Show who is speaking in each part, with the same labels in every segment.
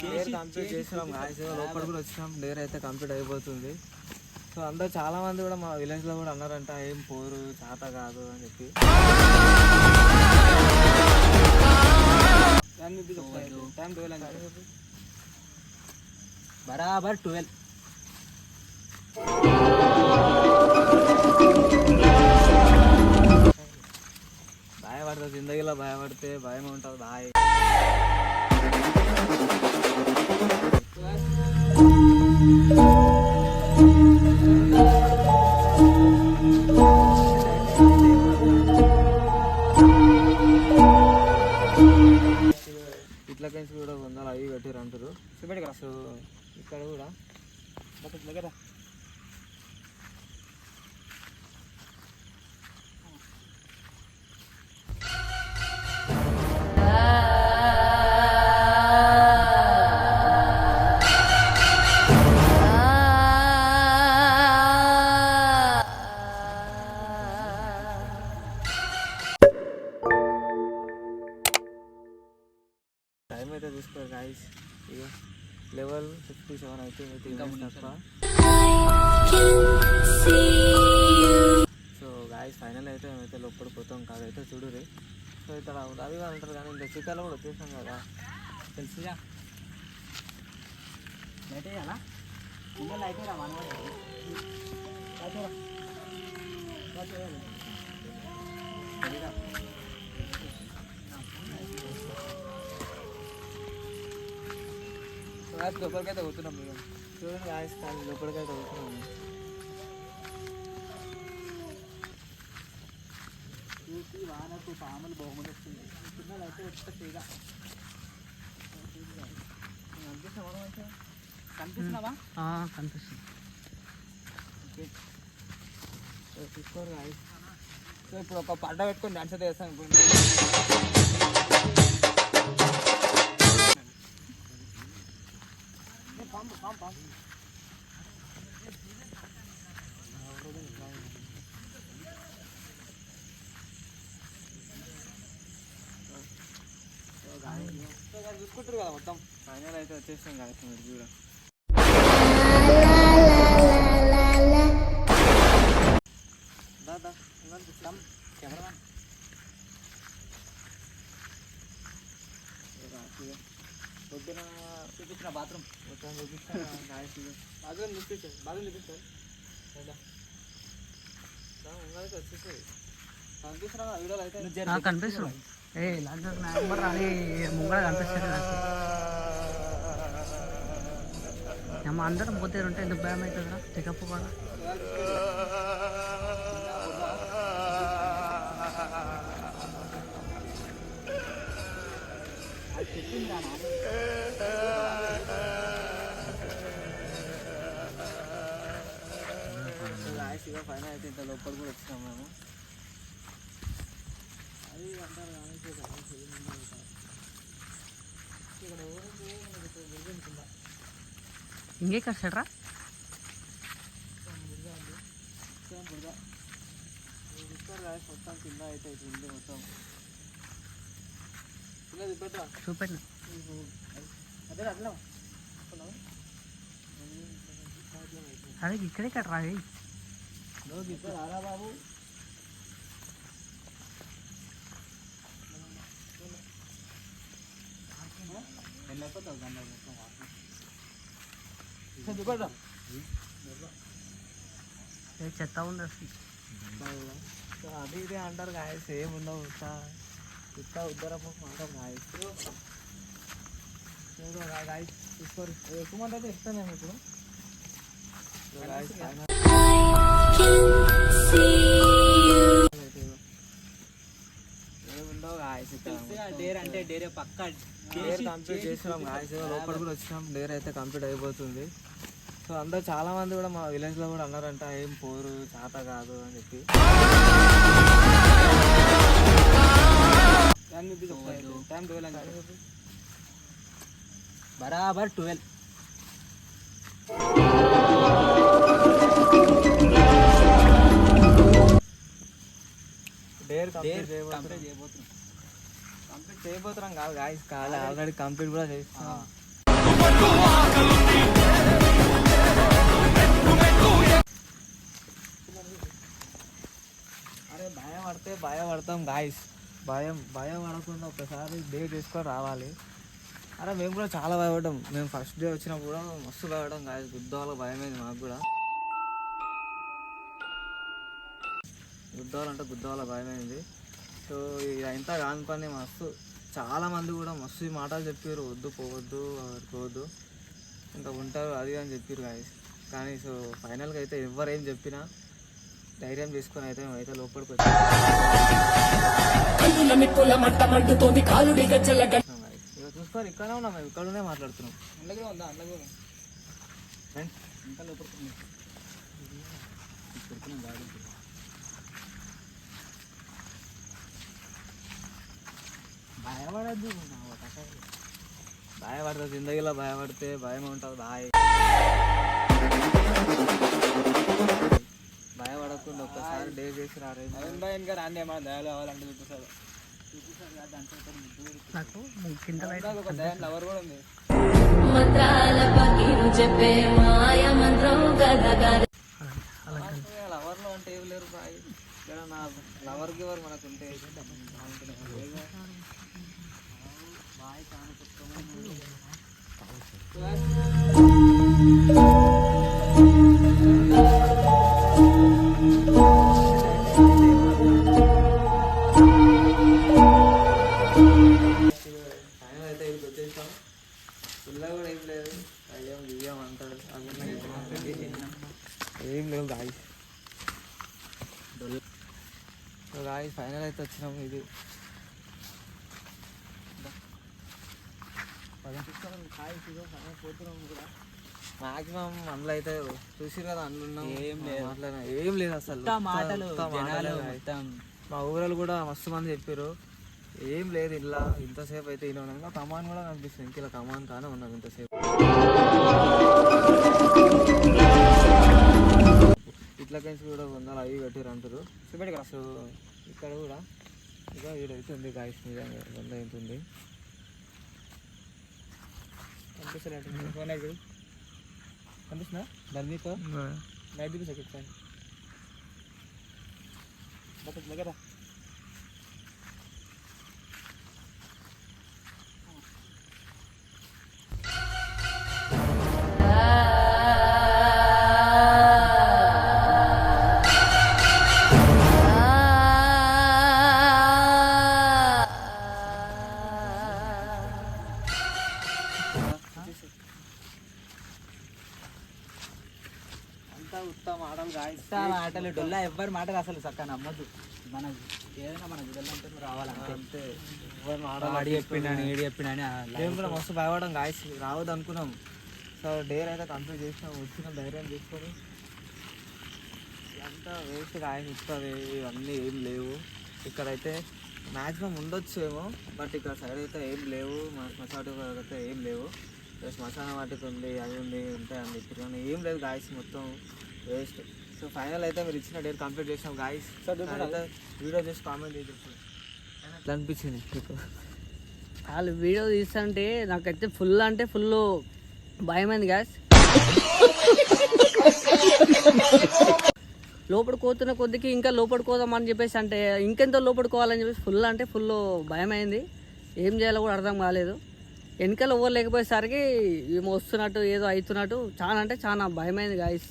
Speaker 1: Dare complete చేసినాం guys, లోపల కూడా వచ్చినాం. డేర్ అయితే కంప్లీట్ అయిపోతుంది. సో అందరు చాలా మంది కూడా మా విలేజ్లో కూడా అన్నారంట ఏం పోరు చేత కాదు అని చెప్పి. టైం 12 అని బరాబర్ 12. భయపడుతుంది జిందగీలో, భయపడితే భయం ఉంటుంది. బాయ్ ఇట్లా కలిసి కూడా వందలు అవి పెట్టారు అంటారు. సో ఇక్కడ కూడా కదా టైం అయితే చూసుకోరు గాయస్. ఇక లెవెల్ 57 అయితే తప్ప. సో గాయస్ ఫైనల్ అయితే మేమైతే లోపలికి పోతాం కాదైతే చూడురి. సో ఇక్కడ అవి అంటారు కానీ ఇంకా చికాలో కూడా వచ్చేసాం కదా తెలుసుగా. లైట్ అయ్యాలా లైట్ అయ్యా లోపలికైతే పోతున్నాం. మేము చూడండి గాయస్, కానీ లోపలికైతే పోతున్నాము. చూసి వానకు పాములు బహుమతి వస్తుంది. పిల్లలు అయితే వచ్చే తీగా కనిపిస్తున్నావా? కనిపిస్తుంది. తీసుకోరు గాయస్. సో ఇప్పుడు ఒక పడ్డ పెట్టుకొని డాన్స్ అయితే వేస్తాను. ఇప్పుడు చూసుకుంటారు కదా మొత్తం. ఫైనల్ అయితే వచ్చేస్తాం గాయస్. మీరు కూడా దాదా కెమెరా పొద్దున చూపించిన బాత్రూమ్ మొత్తం చూపిస్తాను. బాత్రూమ్ చూపించారు, బాత్రూమ్ చూపిస్తారు. వచ్చేసాయి కనిపిస్తున్నా వీడియోలో అయితే కనిపిస్తున్నాం. ముంగడ కనిపిస్తుంది. అమ్మ అందరం పోతే ఉంటే ఎందుకు భయం అవుతుందా? చెకప్ కూడా ఫైనల్ అయితే ఇంత లోపల కూడా వచ్చినాం మేము. అది అంటారు ఇంకే కష్టరా మొత్తం కింద అయితే ఉంది మొత్తం. చూపెట్టిన అదే అట్లా అదే ఇక్కడే కట్టరా రారా బాబు. చెత్త ఉంది అసలు. అది ఇది అంటారు గాయస్, ఏముండవు ఇంత ఉద్దరపు అంటారు గాయస్. గాయస్ తీసుకోరు ఎక్కువ మంది అయితే ఇస్తాను నేను ఇప్పుడు. ఏముండవు గాయస్. డేర్ అంటే డేర్ పక్కా డేర్ కంప్లీట్ చేసినాం గాయస్. లోపల కూడా వచ్చినాం. డేర్ అయితే కంప్లీట్ అయిపోతుంది. సో అందరు చాలా మంది కూడా మా విలేజ్లో కూడా అన్నారంట ఏం పోరు చేత కాదు అని చెప్పి. టైం 12 అని బరాబర్ 12. డేర్ కంప్లీట్ చేయబోతున్నాం. కంప్లీట్ చేయబోతున్నాం కాదు గాయస్, కాదు ఆల్రెడీ కంప్లీట్ కూడా చేస్తున్నాం. అరే భయపడతాం గాయస్, భయం పడకుండా ఒకసారి డే చేసుకొని రావాలి. అరే మేము కూడా చాలా భయపడ్డాం. మేము ఫస్ట్ డే వచ్చినప్పుడు కూడా మస్తు భయపడ్డాం గాయస్. గుద్దాల భయమైంది మాకు కూడా. గుద్దాల భయమైంది. సో ఇదంతా కాని పని మస్తు చాలామంది కూడా మస్తు ఈ మాటలు చెప్పారు, వద్దు పోవద్దు పోవద్దు ఇంకా ఉంటారు అది అని చెప్పారు గాయస్. కానీ సో ఫైనల్గా అయితే ఎవరేం చెప్పినా ధైర్యం చేసుకొని అయితే మేమైతే లోపలికి వచ్చాం. చూసుకోరు ఇక్కడనే ఉన్నాం, మేము ఇక్కడనే మాట్లాడుతున్నాం. భయపడద్దు, భయపడుతుంది జిందగీలో. భయపడితే భయం ఉంటుంది. భయపడకుండా ఒక్కసారి డే చేసి రారే ఇంకా రాండి. ఏమన్నా దయాలు అవ్వాలంటే చూపిస్తాడు. నాకు ఒక దయాన్ని ఎవరు కూడా ఉంది. లవర్లో అంటే ఏం లేరు బాయ్. ఇక్కడ నా లవర్ గివర్ మనకు ఉంటే బాయ్ ఫైనల్ అయితే ఇది వచ్చేసాం. పిల్ల కూడా ఏం లేదు, అయ్యాం దియ్యాం అంటారు. ఏం లేవు గాయస్. గాయస్ ఫైనల్ అయితే వచ్చినాం. ఇది పోతున్నాం కూడా మాక్సిమం అందులో అయితే చూసి కదా అందులో ఏం లేదు అసలు. మా ఊరలు కూడా మస్తు మంది చెప్పారు ఏం లేదు ఇలా. ఇంతసేపు అయితే ఇలా ఉన్నాం. ఇంకా కమాన్ కూడా కనిపిస్తుంది. ఇంక ఇలా కమాన్ కానే ఉన్నాం ఇంతసేపు. ఇట్లా కలిసి కూడా వందలు అవి పెట్టారు అంటారు. సో ఇక్కడ కూడా ఇక వీడైతే ఉంది గాయస్. నిజంగా వంద అవుతుంది. కనిపిస్తలేదు కనిపిస్తున్నా దాని మీకు నైట్ చూపిస్తా చెప్తాను. దగ్గర
Speaker 2: మాటలు డొల్లా ఎవ్వరి మాటలు అసలు చక్కగా నమ్మద్దు. మన ఏదైనా మన గుడలంటే రావాలంటే
Speaker 1: అంతే.
Speaker 2: ఆడి చెప్పిండని ఏడి చెప్పిండని
Speaker 1: మేము కూడా మస్తు భయపడడం గాయస్. రావద్దు అనుకున్నాం. సో డేర్ అయితే కంప్లీట్ చేసినాం. వచ్చినాం ధైర్యం చేసుకొని. అంతా వేస్ట్ గాయస్. ఇస్తుంది ఇవన్నీ ఏం లేవు. ఇక్కడైతే మ్యాక్సిమం ఉండొచ్చు ఏమో, బట్ ఇక్కడ సైడ్ అయితే ఏం లేవు. మన శ్మశాన అయితే ఏం లేవు. శ్మశాన వాటికి ఉంది, అది ఉంది, ఉంటాయి అని చెప్పి కానీ ఏం లేదు గాయస్. మొత్తం వేస్ట్. సో ఫైనల్ అయితే మీరు ఇచ్చిన డేట్ కంప్లీట్ చేసినాం గాయస్. వీడియో చేసి కామెంట్ చేసి ఎట్లా అనిపించింది మీకు?
Speaker 3: వాళ్ళు వీడియో తీస్తుంటే నాకైతే ఫుల్ అంటే ఫుల్ భయమైంది గాయస్. లోపలికి పోతున్న కొద్దికి ఇంకా లోపలికి పోదామని చెప్పేసి అంటే ఇంకెంతో లోపలికి పోవాలని చెప్పేసి ఫుల్ అంటే ఫుల్ భయమైంది. ఏం చేయాలో కూడా అర్థం కాలేదు. వెనకాల ఎవరు లేకపోయేసరికి ఏమో వస్తున్నట్టు ఏదో అవుతున్నట్టు చాలా అంటే చాలా భయమైంది గాయస్.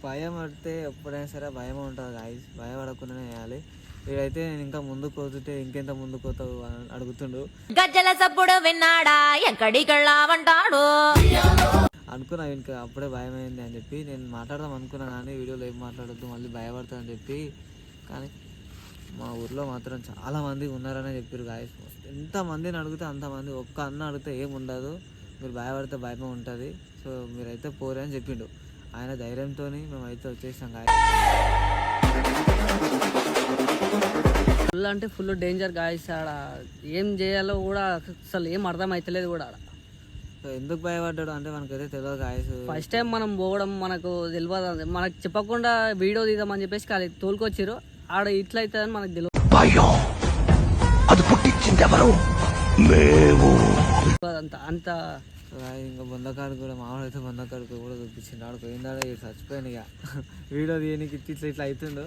Speaker 1: భయం పడితే ఎప్పుడైనా సరే భయం ఉంటుంది గాయస్. భయపడకుండానే వేయాలి. వీడైతే నేను ఇంకా ముందుకు పోతుంటే ఇంకెంత ముందుకు పోతావు అని అడుగుతుండు.
Speaker 4: గజ్జల సప్పుడు విన్నాడా ఎక్కడికెళ్ళావంటాడు
Speaker 1: అనుకున్నా. ఇంకా అప్పుడే భయమైంది అని చెప్పి నేను మాట్లాడదాం అనుకున్నా, కానీ వీడియోలో ఏం మాట్లాడొద్దు మళ్ళీ భయపడతా అని చెప్పి. కానీ మా ఊర్లో మాత్రం చాలామంది ఉన్నారనే చెప్పారు గాయస్. ఎంతమందిని అడిగితే అంతమంది. ఒక్క అన్న అడిగితే ఏం ఉండదు, మీరు భయపడితే భయమే ఉంటుంది. సో మీరైతే పోరే అని చెప్పిండు. ఆయన ధైర్యంతో మేమైతే వచ్చేసాం గాయస్.
Speaker 3: ఫుల్ అంటే ఫుల్ డేంజర్ గాయస్. ఆడ ఏం చేయాలో కూడా అసలు ఏం అర్థం అవుతలేదు కూడా ఆడ.
Speaker 1: సో ఎందుకు భయపడ్డాడు అంటే మనకైతే తెలియదు గాయస్.
Speaker 3: ఫస్ట్ టైం మనం పోవడం మనకు తెలియదు. మనకు చెప్పకుండా వీడియో తీద్దామని చెప్పేసి అది తోలుకొచ్చారు. ఆడ ఇట్లా అవుతుందని మనకు తెలియదు. అంత
Speaker 1: ఇంకా బొందకాడు కూడా మామూలు అయితే బొందకాడు కూడా చూపించింది. ఆడ పోయిందాడ చచ్చిపోయాను ఇక వీడియో తీయనికి ఇట్లా అవుతుండు.